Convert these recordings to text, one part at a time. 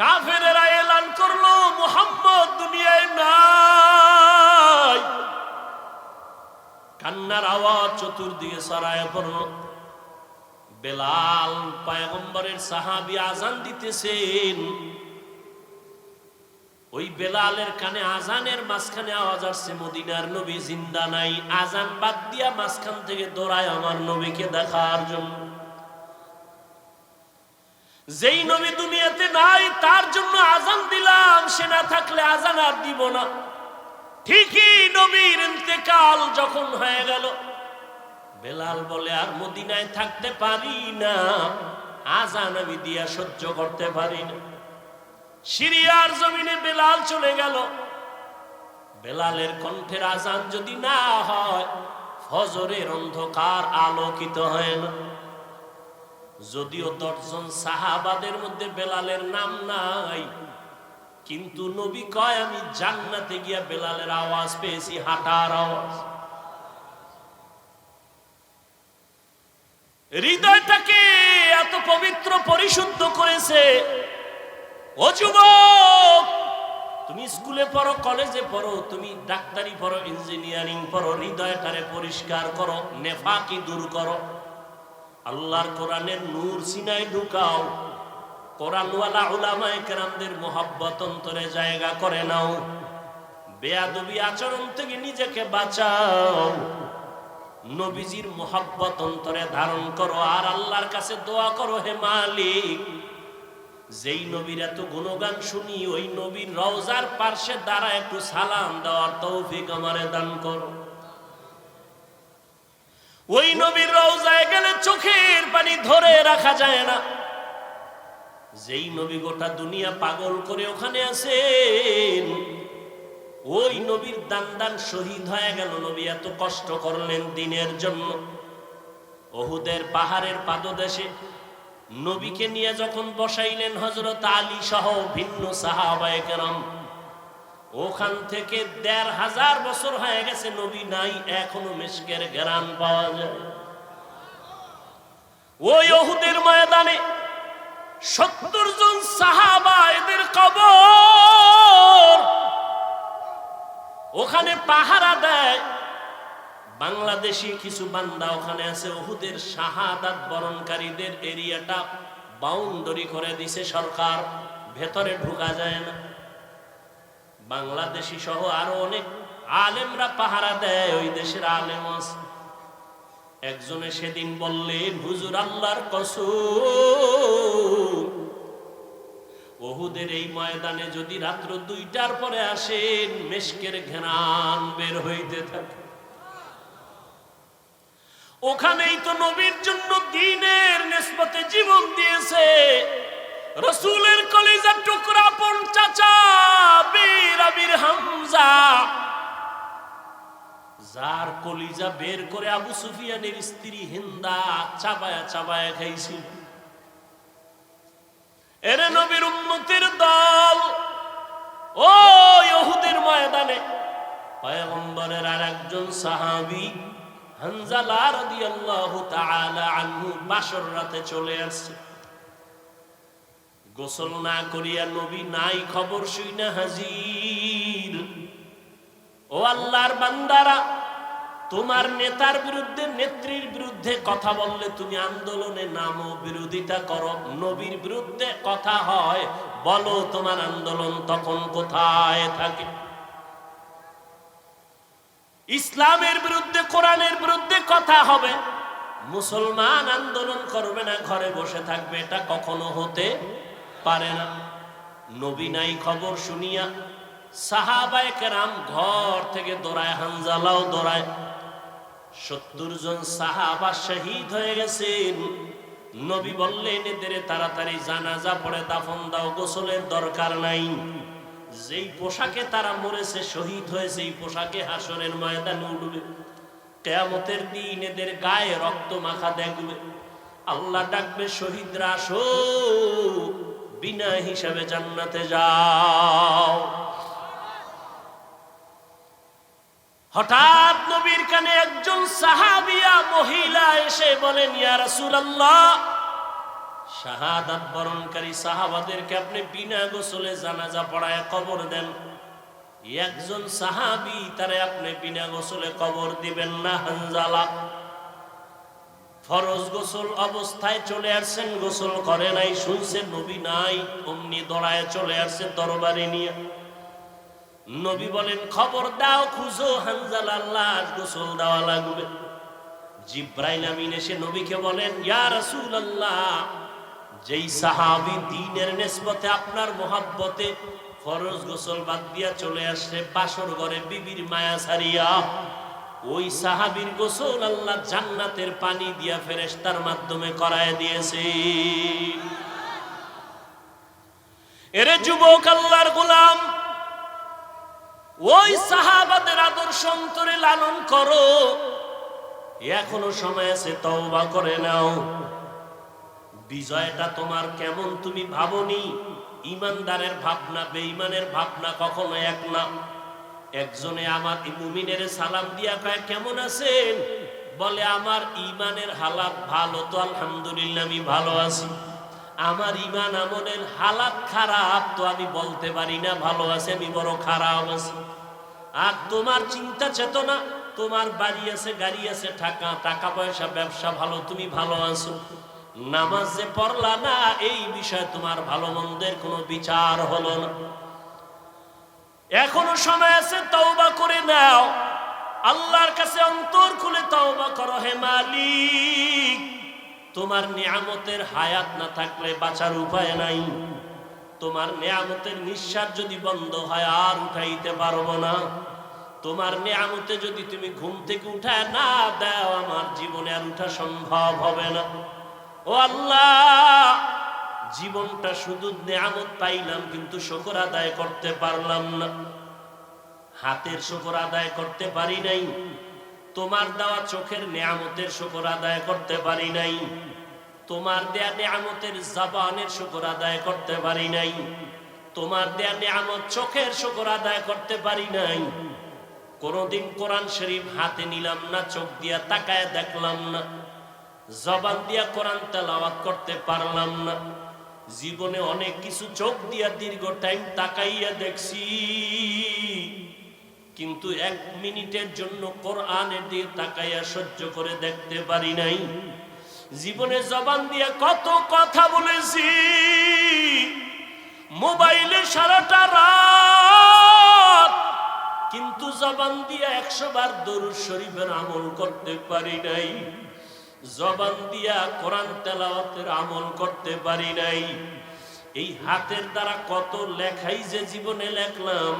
কাফেরেরা এলান করলো মুহাম্মদ দুনিয়ায় নাই। কান্নার আওয়াজ চতুর্দিকে ছড়ায় পড়ল। বেলাল পয়গম্বরের সাহাবী আজান দিতেছেন। ওই বেলালের কানে আজানের মাঝখানে আওয়াজ আসছে, মদিনার নবী জিন্দা নাই। আজান বাদ দিয়া মাঝখান থেকে দৌড়ায় আমার নবীকে দেখার জন্য। যেই নবী দুনিয়াতে নাই তার জন্য আজান দিলাম, সে না থাকলে আজান আর দিব না। ঠিকই নবীর ইন্তেকাল যখন হয়ে গেল, বেলাল বলে আর মদিনায় থাকতে পারি না, আজান আমি দিয়া সহ্য করতে পারি না। সিরিয়ার জমিনে বেলাল চলে গেল। বেলালের কণ্ঠের আজান যদি না হয়, ফজরের অন্ধকার আলোকিত হয় না। যদিও 10 জন সাহাবাদের মধ্যে বেলালের নাম নাই, কিন্তু নবী কয় আমি জান্নাতে গিয়া বেলালের আওয়াজ পেয়েছি, হাঁটার আওয়াজ। হৃদয়টাকে এত পবিত্র পরিশুদ্ধ করেছে। ও যুবক, তুমি স্কুলে পড়ো, কলেজে পড়ো, তুমি ডাক্তারি পড়ো, ইঞ্জিনিয়ারিং পড়ো, হৃদয়টারে পরিষ্কার করো, নেফাকি দূর করো। আল্লাহর কোরআনের নূর সিনায় ঢুকাও। কোরআনওয়ালা উলামায়ে কেরামদের মোহাব্বত অন্তরে জায়গা করে নাও। বেয়াদবি আচরণ থেকে নিজেকে বাঁচাও। নবীজির মোহাব্বত অন্তরে ধারণ করো, আর আল্লাহর কাছে দোয়া করো, হে মালিক, যেই নবীর এত গুণগান শুনি, ওই নবীর রওজার পার্শ্বে দাঁড়া একটু সালাম দেওয়ার তৌফিক আমারে দান করো। ওই নবীর রওজায় গেলে চোখের পানি ধরে রাখা যায় না। যেই নবী গোটা দুনিয়া পাগল করে ওখানে আছেন, ওই নবীর দান শহীদ হয়ে গেল। নবী এত কষ্ট করলেন দিনের জন্য। ওহুদের পাহাড়ের পাদদেশে নবীকে নিয়ে যখন বসাইলেন হযরত আলী সহ ভিন্ন সাহাবায়ে কেরাম, ওখান থেকে ১৫০০ বছর হয়ে গেছে, নবী নাই, এখনো মিশকের ঘ্রাণ পাওয়া যায়। ওই ওহুদের ময়দানে ৭০ জন সাহাবা, এদের কবর ওখানে পাহারা দেয়। বাংলাদেশি কিছু বান্দা ওখানে আছে। ওহুদের শাহাদাত বরণকারীদের এরিয়াটা বাউন্ডারি করে দিছে সরকার, ভেতরে ঢোকা যায় না। বাংলাদেশি সহ আরো অনেক আলেমরা পাহারা দেয়, ওই দেশের আলেম আছে। একজনে সেদিন বললেন, হুজুর আল্লাহর কসম, ওহুদের এই ময়দানে যদি রাত্র 2টার পরে আসেন, মেশকের ঘ্রাণ বের হইতে থাকে। ওখানেই তো নবীর জন্য দ্বীনের নিসবতে জীবন দিয়েছে রাসূলের কলিজার টুকরা পন চাচা বীর আমির হামজা, যার কলিজা বের করে আবু সুফিয়ানের স্ত্রী হিন্দা চাবায়া চাবায়া খাইছিল। এরে নবীর উম্মতের দল, ও ইহুদের ময়দানে পয়গম্বরের আরেকজন সাহাবী হানজালা রাদিয়াল্লাহু তাআলা আনহু বাসর রাতে চলে আসছে। গোসল না করিয়া নবী নাই খবর শুইনা হাজির। ও আল্লাহর বান্দারা, তোমার নেতার বিরুদ্ধে, নেত্রীর বিরুদ্ধে কথা বললে তুমি আন্দোলনে নামো, বিরোধিতা করো। নবীর বিরুদ্ধে কথা হয়, বলো তোমার আন্দোলন তখন কোথায় থাকে? ইসলামের বিরুদ্ধে, কোরআনের বিরুদ্ধে কথা হবে, মুসলমান আন্দোলন করবে না, ঘরে বসে থাকবে, এটা কখনো হতে পারে না। নবী নাই খবর শুনিয়া সাহাবায়ে কেরাম ঘর থেকে দৌড়ায়, হানজালাও দৌড়ায়। ৭০ জন সাহাবা শহীদ হয়ে গেছেন। নবী বললেন, এদের তাড়াতাড়ি জানাজা পড়ে দাফন দাও, গোসলের দরকার নাই। যেই পোশাকে তারা মরেছে, শহীদ হয়েছে, এই পোশাকে হাসরের ময়দানে উঠবে। কিয়ামতের দিন এদের গায়ে রক্ত মাখা দেখবে। আল্লাহ ডাকবে, শহীদরা আসো, বিনা হিসাবে জান্নাতে যাও। হঠাৎ নবীর কানে একজন সাহাবিয়া মহিলা এসে বলেন, ইয়া রাসূলুল্লাহ, শাহাদাত বরণকারী সাহাবাদেরকে আপনি বিনা গোসলে জানাজা পড়ায় কবর দেন, একজন সাহাবী তারে আপনি বিনা গোসলে কবর দিবেন না। হানজালা ফরজ গোসল অবস্থায় চলে আসছেন, গোসল করে নাই, শুনছেন নবী নাই, অমনি দৌড়ায় চলে আসছে দরবারে নিয়ে। নবী বলেন খবর দাও, খুঁজো হানজালার লাশ, গোসল দেওয়া লাগবে। জিব্রাইল আমিন এসে নবীকে বলেন ইয়া রাসূলুল্লাহ, যেই সাহাবী দ্বীনের নিসবতে আপনার মোহাব্বতে ফরজ গোসল বাদ দিয়া চলে আসছে বাসর ঘরে বিবির মায়া ছাড়িয়া, ওই সাহাবীর গোসল আল্লাহ জান্নাতের পানি দিয়া ফেরেশতার মাধ্যমে করায় দিয়েছে। এরে যুবক আল্লাহর গোলাম, ওই সাহাবাদের আদর্শ অন্তরে লালন করো, এখনো সময় আছে, তওবা করে নাও। বিজয়টা তোমার কেমন তুমি ভাবনি? ইমানদারের ভাবনা বেঈমানের ভাবনা কখনো এক না। একজনে আমার মুমিনের সালাম দিয়া কয় কেমন আছেন, বলে আমার ইমানের হালাত ভালো, তো আলহামদুলিল্লাহ আমি ভালো আছি। আমার ইমান আমলের হালাত খারাপ, তো আমি বলতে পারি না ভালো আছে, আমি বড় খারাপ আছি। আর তোমার চিন্তা চেতনা, তোমার বাড়ি আছে, গাড়ি আছে, টাকা পয়সা, ব্যবসা ভালো, তুমি ভালো আছো। নামাজ যে পড়লা না, এই বিষয়ে তোমার ভালো মন্দের কোনো বিচার হলো না। এখনো সময় আছে, তওবা করে নাও, আল্লাহর কাছে অন্তর খুলে তওবা করো। হে মালিক, তোমার নিয়ামতের হায়াত না থাকলে বাঁচার উপায় নাই। তোমার নিয়ামতের নিঃশ্বাস যদি বন্ধ হয় আর উঠাইতে পারবো না। তোমার নিয়ামতে যদি তুমি ঘুম থেকে উঠায় না দাও, আমার জীবনে আর উঠা সম্ভব হবে না। ও আল্লাহ, জীবনটা শুধু নিয়ামত পাইলাম, কিন্তু শুকর আদায় করতে পারলাম না। হাতের শুকর আদায় করতে পারি নাই, তোমার দেওয়া চোখের নিয়ামতের শুকর আদায় করতে পারি নাই, তোমার দেয়া নিয়ামতের জবানের শুকর আদায় করতে পারি নাই, তোমার দেয়া নিয়ামত চোখের শুকর আদায় করতে পারি নাই। কোনদিন কোরআন শরীফ হাতে নিলাম না, চোখ দিয়া তাকায় দেখলাম না, জবান দিয়া কোরআন তেলাওয়াত করতে পারলাম না। জীবনে অনেক কিছু চোখ দিয়া দীর্ঘ টাইম তাকাইয়া দেখছি, কিন্তু এক মিনিটের জন্য কোরআনের দিকে তাকাইয়া সহ্য করে দেখতে পারি নাই। জীবনে জবান দিয়া কত কথা বলেছি, মোবাইলে সারাটা রাত, কিন্তু জবান দিয়া 100 বার দরুদ শরীফের আমল করতে পারি নাই। জবান দিয়া কোরআন তেলাওয়াতের আমল করতে পারি নাই। এই হাতের দ্বারা কত লেখাই যে জীবনে লেখলাম,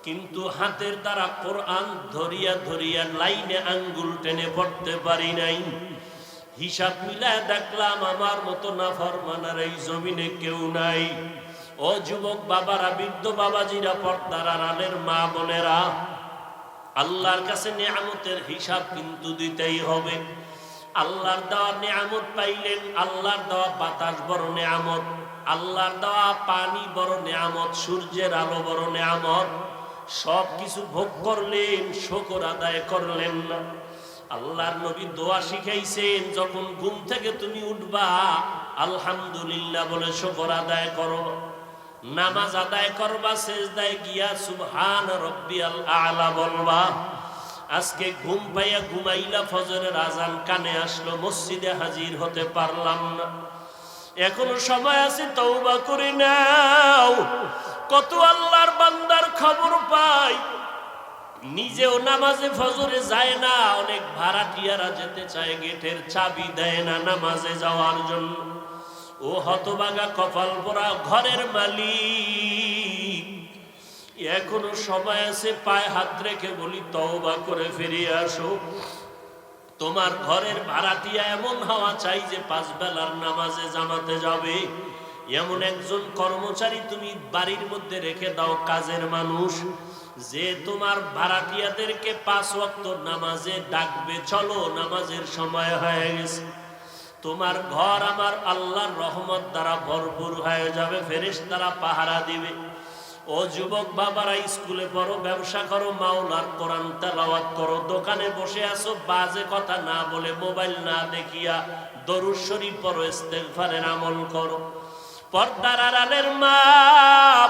কিন্তু হাতের দ্বারা কোরআন ধরিয়া ধরিয়া লাইনে আঙ্গুল টেনে পড়তে পারি নাই। হিসাব মিলায় দেখলাম আমার মতো নাফরমানের এই জমিনে কেউ নাই। ও যুবক বাবারা, বৃদ্ধ বাবাজিরা, পর্দার আড়ালের মা বোনেরা, আল্লাহর কাছে নিয়ামতের হিসাব কিন্তু দিতেই হবে। আল্লাহর দেওয়া নিয়ামত পাইলেন, আল্লাহর দেওয়া বাতাস বড় নিয়ামত, আল্লাহর দেওয়া পানি বড় নিয়ামত, সূর্যের আলো বড় নিয়ামত। সব কিছু ভোগ করলেন, শুকর আদায় করলেন না। আল্লাহর নবী দোয়া শিখাইছেন, যখন ঘুম থেকে তুমি উঠবা আলহামদুলিল্লাহ বলে শুকর আদায় করো। নামাজ আদায় করবা, সেজদায় গিয়া সুবহান রাব্বিয়াল আ'লা বলবা। আজকে ঘুম পাইয়া ঘুমাইলা, ফজরের আজান কানে আসলো, মসজিদে হাজির হতে পারলাম না। এখনো সময় আছে, তওবা করে নাও। কত আল্লাহর বান্দার খবর পাই, নিজেও নামাজে ফজরে যায় না, অনেক ভাড়াটিয়ারা যেতে চায়, গেটের চাবি দেয় না নামাজে যাওয়ার জন্য। ও হতভাগা কপাল পোড়া ঘরের মালিক, এখনো সময় আছে, পায়ে হাত রেখে বলি তওবা করে ফিরে আসো। তোমার ঘরের ভাড়াটিয়া এমন হওয়া চাই যে 5 বেলার নামাজে জামাতে যাবে। এমন একজন কর্মচারী তুমি বাড়ির মধ্যে রেখে দাও, কাজের মানুষ, যে তোমার ভাড়াটিয়াদেরকে 5 ওয়াক্ত নামাজে ডাকবে, চলো নামাজের সময় হয়ে গেছে। তোমার ঘর আমার আল্লাহর রহমত দ্বারা ভরপুর হয়ে যাবে, ফেরেশতারা পাহারা দিবে। ও যুবক বাবারা, স্কুলে পড়ো, ব্যবসা করো, মাওলার কোরআন তেলাওয়াত করো, দোকানে বসে আছো, বাজে কথা না বলে, মোবাইল না দেখিয়া দরুদ শরীফ পড়ো, ইস্তেগফারের আমল করো। পর্দার আড়ালের মা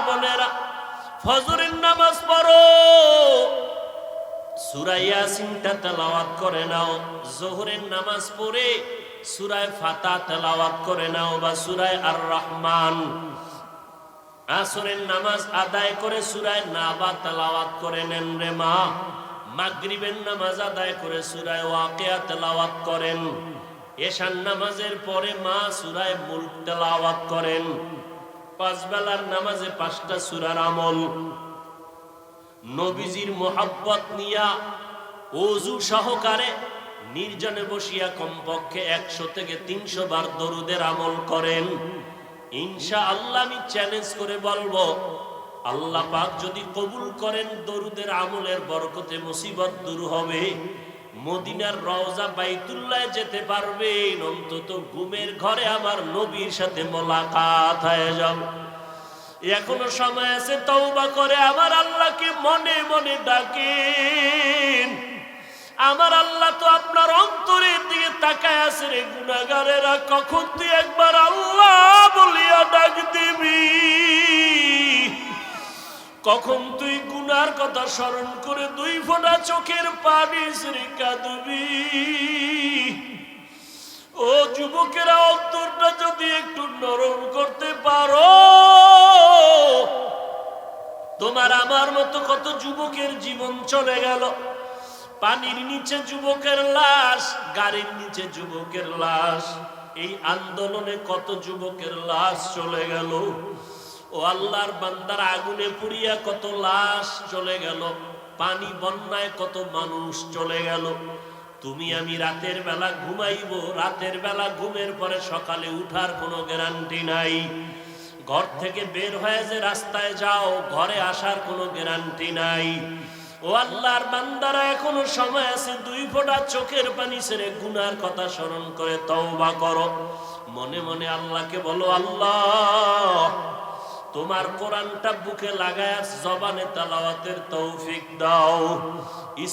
বোনেরা, ফজরের নামাজ পড়ো, সূরা ইয়াসিনটা তেলাওয়াত করে নাও। যোহরের নামাজ পড়ে সূরা ফাতিহা তেলাওয়াত করে নাও বা সূরা আর রহমান। আসরের নামাজ আদায় করে সূরা নাবা তেলাওয়াত করে নেন রে মা। মাগরিবের নামাজ আদায় করে সূরা ওয়াকিয়া তেলাওয়াত করেন। এশার নামাজের পরে মা সূরা মুলক তেলাওয়াত করেন। পাঁচ বেলার নামাজে 5টা সূরার আমল। নবীজির মোহাব্বত নিয়া ওযু সহকারে নির্জনে বসিয়া কমপক্ষে 100 থেকে 300 বার দরুদের আমল করেন। ইনশাআল্লাহ আমি চ্যালেঞ্জ করে বলবো, আল্লাহ পাক যদি কবুল করেন দরুদের আমলের বরকতে মুসিবত দূর হবে। মদিনার রওজা বাইতুল্লাহ যেতে পারবেন, অন্তত ঘুমের ঘরে আমার নবীর সাথে মোলাকাত হয়ে যাবে। এখনো সময় আছে, তওবা করে আমার আল্লাহকে মনে মনে ডাকেন। আমার আল্লাহ তো আপনার অন্তরের দিকে তাকায় আছে রে গুনাহগারেরা, কখন তুই একবার আল্লাহ বলিয়া ডাক দিবি, কখন তুই গুনার কথা স্মরণ করে 2 ফোঁটা চোখের পানি ছেড়ে কাঁদবি। ও যুবকেরা, অন্তরটা যদি একটু নরম করতে পারো, তোমার আমার মতো কত যুবকের জীবন চলে গেল। পানির নিচে যুবকের লাশ, গাড়ির নিচে যুবকের লাশ, এই আন্দোলনে কত যুবকের লাশ চলে গেল। ও আল্লাহর বান্দার, আগুনে পুড়িয়া কত লাশ চলে গেল, পানি বন্যায় কত মানুষ চলে গেল। তুমি আমি রাতের বেলা ঘুমাইব, রাতের বেলা ঘুমের পরে সকালে উঠার কোনো গ্যারান্টি নাই। ঘর থেকে বের হয়ে যে রাস্তায় যাও, ঘরে আসার কোনো গ্যারান্টি নাই। ও আল্লাহর বান্দারা, এখনো সময় আছে, 2 ফোঁটা চোখের পানি ছেড়ে গুনার কথা স্মরণ করে তওবা করো। মনে মনে আল্লাহকে বলো, আল্লাহ তোমার কোরআনটা বুকে লাগায় জবানে তেলাওয়াতের তৌফিক দাও।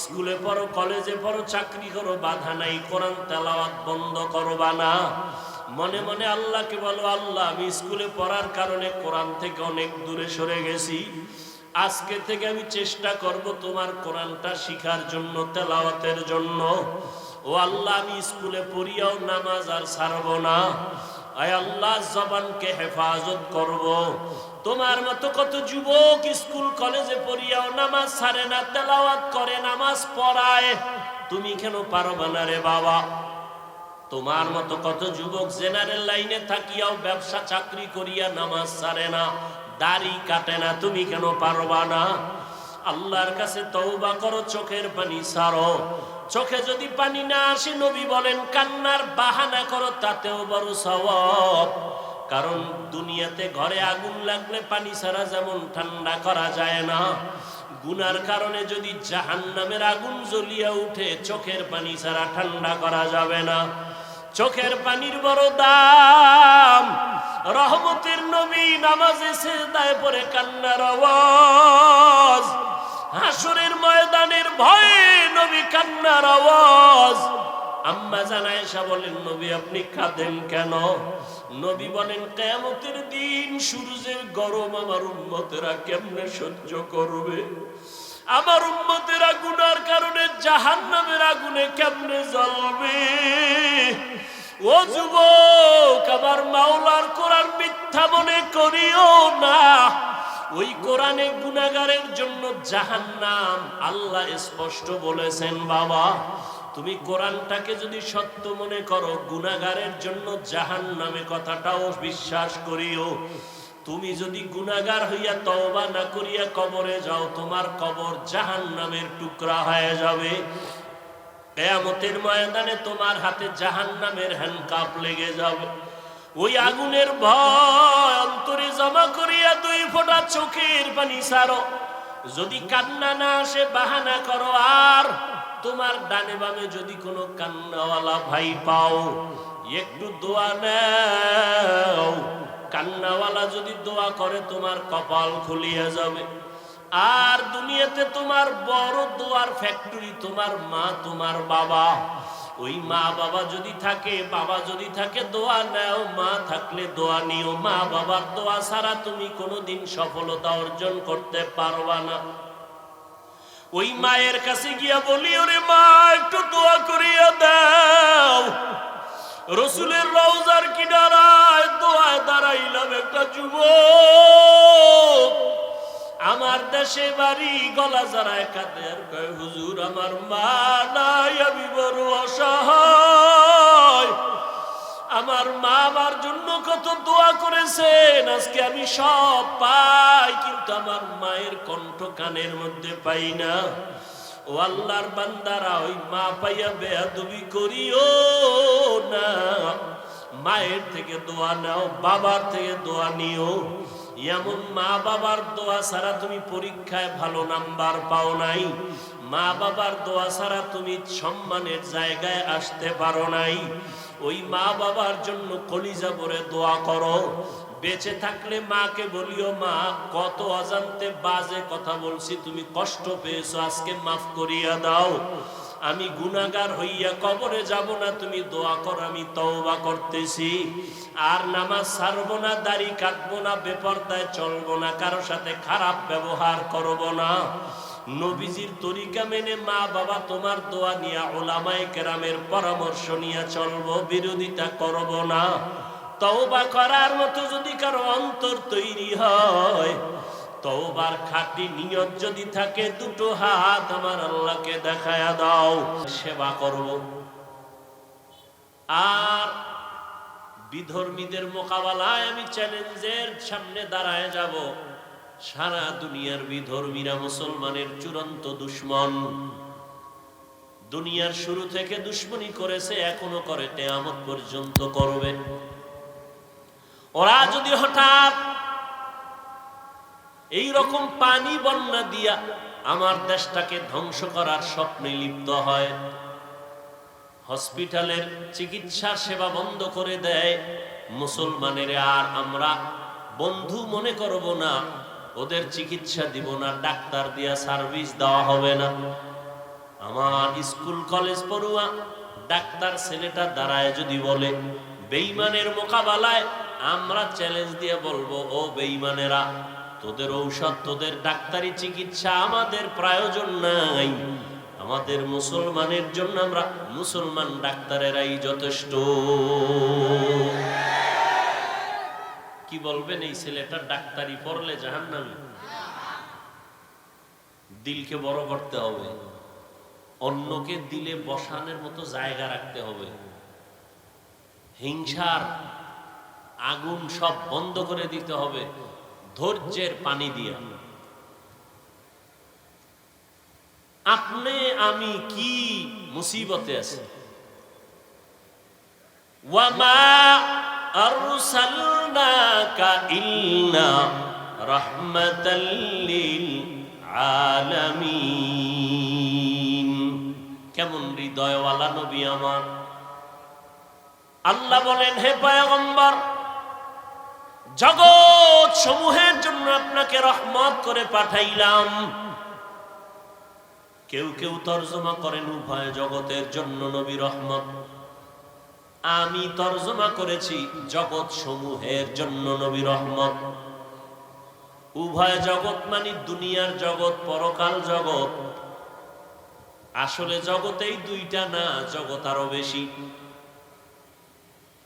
স্কুলে পড়ো, কলেজে পড়ো, চাকরি করো, বাধা নাই, কোরআন তেলাওয়াত বন্ধ করবা না। মনে মনে আল্লাহকে বলো, আল্লাহ আমি স্কুলে পড়ার কারণে কোরআন থেকে অনেক দূরে সরে গেছি, আজকে থেকে আমি চেষ্টা করব তোমার কোরআনটা শিখার জন্য, তেলাওয়াতের জন্য। ও আল্লাহ, আমি স্কুলে পড়িয়াও নামাজ আর ছাড়ব না। আয় আল্লাহ, জবানকে হেফাজত করব। তোমার মতো কত যুবক স্কুল কলেজে পড়িয়াও নামাজ ছাড়ে না, তেলাওয়াত করে, নামাজ পড়ায়, তুমি কেন পারবা না রে বাবা? তোমার মতো কত যুবক জেনারেল লাইনে থাকিয়াও ব্যবসা চাকরি করিয়া নামাজ ছাড়ে না, দাড়ি কাটে না, তুমি কেন পারবা না? আল্লাহর কাছে তওবা করো, চোখের পানি ছাড়ো। চোখে যদি পানি না আসে, নবী বলেন কান্নার বাহানা করো, তাতেও বড় সওয়াব। কারণ দুনিয়াতে ঘরে আগুন লাগলে পানি ছাড়া যেমন ঠান্ডা করা যায় না, গুনার কারণে যদি জাহান্নামের আগুন জ্বলিয়া উঠে, চোখের পানি ছাড়া ঠান্ডা করা যাবে না। চোখের পানির বড় দাম। রহমতের নবী নামাজে সিজদায় পড়ে কান্নার আওয়াজ, হাসরের ময়দানের ভয়ে নবী কান্নার আওয়াজ। আম্মা জান আয়েশা বলেন, নবী আপনি কাঁদেন কেন? নবী বলেন, কিয়ামতের দিন সূর্যের গরম আমার উম্মতেরা কেমনে সহ্য করবে? আমার উম্মতেরা গুনার কারণে জাহান্নামের আগুনে কেমনে জ্বলবে? ও যুবক, আমার মাওলার কোরআন মিথ্যা মনে করিও না। ওই কোরআনে গুনাহগারের জন্য জাহান্নাম আল্লাহ স্পষ্ট বলেছেন। বাবা, তুমি কোরআনটাকে যদি সত্য মনে করো, গুনাহগারের জন্য জাহান্নামে কথাটাও বিশ্বাস করিও। তুমি যদি গুনাহগার হইয়া তওবা না করিয়া কবরে যাও, তোমার কবর জাহান্নামের টুকরা হয়ে যাবে। কিয়ামতের ময়দানে তোমার হাতে জাহান্নামের হ্যান্ডকাপ লেগে যাবে। ওই আগুনের ভয় অন্তরে জমা করিয়া 2 ফোঁটা চোখের পানি ছাড়ো। যদি কান্না না আসে, বাহানা করো। আর তোমার ডানে বামে যদি কোনো কান্নাওয়ালা ভাই পাও, একটু দোয়া নাও। কান্নাওয়ালা যদি দোয়া করে, তোমার কপাল খুলিয়া যাবে। আর দুনিয়াতে তোমার বড় দোয়ার ফ্যাক্টরি তোমার মা, তোমার বাবা। ওই মা বাবা যদি থাকে, বাবা যদি থাকে দোয়া নাও, মা থাকলে দোয়া নিও। মা বাবার দোয়া ছাড়া তুমি কোনোদিন সফলতা অর্জন করতে পারবা না। ওই মায়ের কাছে গিয়া বলি, ওরে মা একটু দোয়া করিয়া দাও। রসুলের রওজার কিনারায় দোয়ায় দাঁড়াইলাম একটা যুবক, আমার দেশে বাড়ি, গলা জড়ায় কাঁদে আর কয়, হুজুর আমার মা নাই, আমি বড় অসহায়। আমার মা আমার জন্য কত দোয়া করেছেন, আজকে আমি সব পাই, কিন্তু আমার মায়ের কণ্ঠ কানের মধ্যে পাই না। ও আল্লাহর বান্দারা, ওই মা পাইয়া বেয়াদবি করিও না। মায়ের থেকে দোয়া নাও, বাবার থেকে দোয়া নিও। এমন মা বাবার দোয়া ছাড়া তুমি পরীক্ষায় ভালো নাম্বার পাও নাই, মা বাবার দোয়া ছাড়া তুমি সম্মানের জায়গায় আসতে পারো নাই। ওই মা বাবার জন্য কলিজা ভরে দোয়া করো। বেঁচে থাকলে মাকে বলিও, মা কত অজান্তে বাজে কথা বলছি, তুমি কষ্ট পেয়েছো, আজকে মাফ করিয়া দাও। আমি গুনাহগার হইয়া কবরে যাব না, তুমি দোয়া কর, আমি তওবা করতেছি। আর নামাজ ছাড়বো না, দাড়ি কাটবো না, বেপরদায় চলবো না, কারো সাথে খারাপ ব্যবহার করবো না। নবীজির তরিকা মেনে মা বাবা তোমার দোয়া নিয়া, ওলামায়ে কেরামের পরামর্শ নিয়ে চলবো, বিরোধিতা করব না। তওবা করার মতো যদি কারো অন্তর তৈরি হয়, তওবার খাঁটি নিয়ত যদি থাকে, দুটো হাত আমার আল্লাহকে দেখায়া দাও, সেবা করব। আর বিধর্মীদের মোকাবেলায় আমি চ্যালেঞ্জের সামনে দাঁড়ায় যাব। সারা দুনিয়ার বিধর্মীরা মুসলমানের চূড়ান্ত দুশমন। দুনিয়ার শুরু থেকে দুশমনী করেছে, এখনো করে, কিয়ামত পর্যন্ত করবে। ওরা যদি হঠাৎ এই রকম পানি বন্যা দিয়া আমার দেশটাকে ধ্বংস করার স্বপ্নে লিপ্ত হয়, হসপিটালের চিকিৎসা সেবা বন্ধ করে দেয়, মুসলমানের আর আমরা বন্ধু মনে করব না, ওদের চিকিৎসা দিব না, ডাক্তার দিয়া সার্ভিস দেওয়া হবে না। আমার স্কুল কলেজ পড়ুয়া ডাক্তার ছেলেটা দাঁড়ায় যদি বলে, বেঈমানের মোকাবেলায় আমরা চ্যালেঞ্জ দিয়ে বলবো, ও বেঈমানেরা, তোদের ঔষধ, তোদের ডাক্তারি চিকিৎসা আমাদের প্রয়োজন নাই, আমাদের মুসলমানের জন্য আমরা মুসলমান ডাক্তারেরাই যথেষ্ট। কি বলবেন, এই ছেলেটা ডাক্তারি পড়লে জাহান্নামী? দিলকে বড় করতে হবে, অন্যকে দিলে বসানোর মতো জায়গা রাখতে হবে, হিংসার আগুন সব বন্ধ করে দিতে হবে, ধৈর্যের পানি দিয়া। আপনি আমি কি মুসিবতে আছি, ওয়ামা আরসালনাকা ইল্লা রাহমাতাল লিল আলামিন। কেমন হৃদয়ওয়ালা নবী আমার। আল্লাহ বলেন, হে পয়গম্বর, জগৎ সমূহের জন্য আপনাকে রহমত করে পাঠাইলাম। কেউ কেউ তরজমা করেন উভয় জগতের জন্য নবী রহমত। আমি তরজমা করেছি জগৎ সমূহের জন্য নবী রহমত। উভয় জগৎ মানে দুনিয়ার জগৎ, পরকাল জগৎ। আসলে জগতেই দুইটা না, জগৎ আরো বেশি।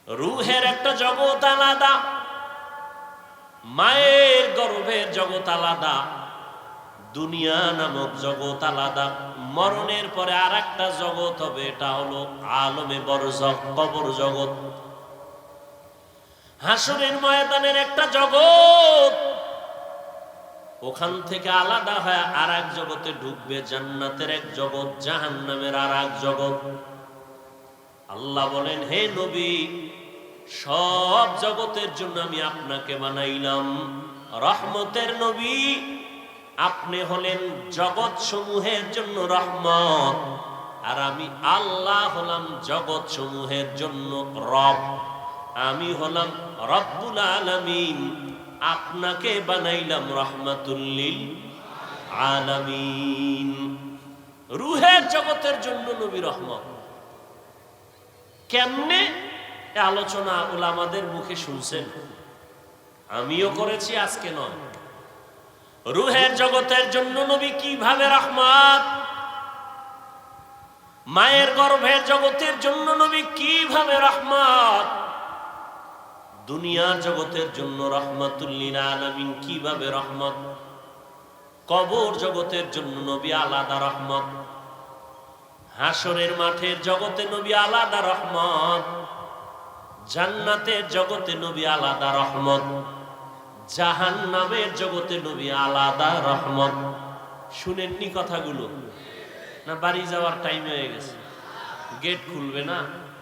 রুহের একটা জগৎ আলাদা, মায়ের গর্ভের জগৎ আলাদা, দুনিয়া নামক জগৎ আলাদা। মরণের পরে আর একটা জগৎ হবে, এটা হলো আলমে বরজখ, কবর জগৎ। হাসরের ময়দানের একটা জগৎ, ওখান থেকে আলাদা হয়ে আর এক জগতে ঢুকবে, জান্নাতের এক জগৎ, জাহান্নামের আর এক জগৎ। আল্লাহ বলেন, হে নবী, সব জগতের জন্য আমি আপনাকে বানাইলাম রহমতের নবী। আপনি হলেন জগৎ সমূহের জন্য রহমত, আর আমি আল্লাহ হলাম জগৎ সমূহের জন্য রব। আমি হলাম রব্বুল আলামিন, আপনাকে বানাইলাম রহমাতুল লিল আলামিন। রুহের জগতের জন্য নবী রহমত, কেমনে এ আলোচনা উলামাদের মুখে শুনছেন, আমিও করেছি, আজকে নয়। রুহের জগতের জন্য নবী কিভাবে রহমত, মায়ের গর্ভের জগতের জন্য নবী কিভাবে রহমত, দুনিয়ার জগতের জন্য রহমাতুল লিল আলামিন কিভাবে রহমত, কবর জগতের জন্য নবী আলাদা রহমত, হাসরের মাঠের জগতে নবী আলাদা রহমত, জান্নাতের জগতে নবী আলাদা রহমত, জাহান্নামের জগতে নবী আলাদা রহমত। শুনেননি কথাগুলো? না বাড়ি যাওয়ার টাইম হয়ে গেছে, গেট খুলবে না?